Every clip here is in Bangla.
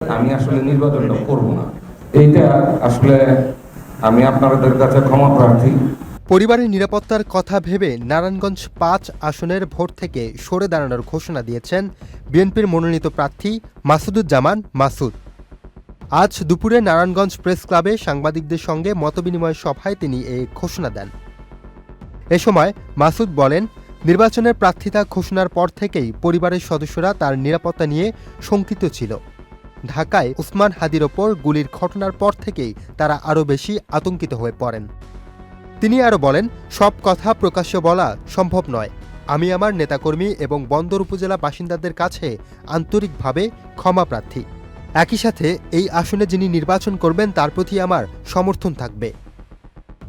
আমি আসলে নির্বাচনটা করব না, এইটা আসলে আমি আপনাদের কাছে ক্ষমা প্রার্থী। পরিবারের নিরাপত্তার কথা ভেবে নারায়ণগঞ্জ ৫ আসনের ভোট থেকে সরে দাঁড়ানোর ঘোষণা দিয়েছেন বিএনপির মনোনীত প্রার্থী মাসুদুজ্জামান মাসুদ। আজ দুপুরে নারায়ণগঞ্জ প্রেস ক্লাবে সাংবাদিকদের সঙ্গে মতবিনিময় সভায় তিনি এই ঘোষণা দেন। এ সময় মাসুদ বলেন, নির্বাচনের প্রার্থিতা ঘোষণার পর থেকেই পরিবারের সদস্যরা তার নিরাপত্তা নিয়ে শঙ্কিত ছিল। ঢাকায় উসমান হাদির ওপর গুলির ঘটনার পর থেকেই তারা আরও বেশি আতঙ্কিত হয়ে পড়েন। তিনি আরও বলেন, সব কথা প্রকাশ্যে বলা সম্ভব নয়। আমি আমার নেতাকর্মী এবং বন্দর উপজেলা বাসিন্দাদের কাছে আন্তরিকভাবে ক্ষমা প্রার্থী। একই সাথে এই আসনে যিনি নির্বাচন করবেন তার প্রতি আমার সমর্থন থাকবে।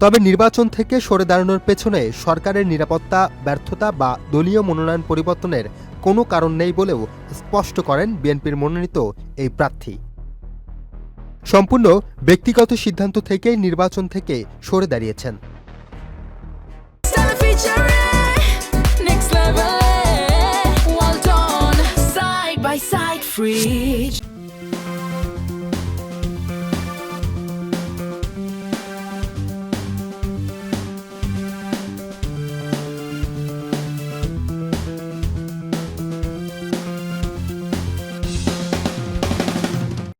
তবে নির্বাচন থেকে সরে দাঁড়ানোর পেছনে সরকারের নিরাপত্তা ব্যর্থতা বা দলীয় মনোনয়ন পরিবর্তনের কোনো কারণ নেই বলেও স্পষ্ট করেন বিএনপির মনোনীত এই প্রার্থী। সম্পূর্ণ ব্যক্তিগত সিদ্ধান্ত থেকেই নির্বাচন থেকে সরে দাঁড়িয়েছেন। Next level, well done, side by side, free.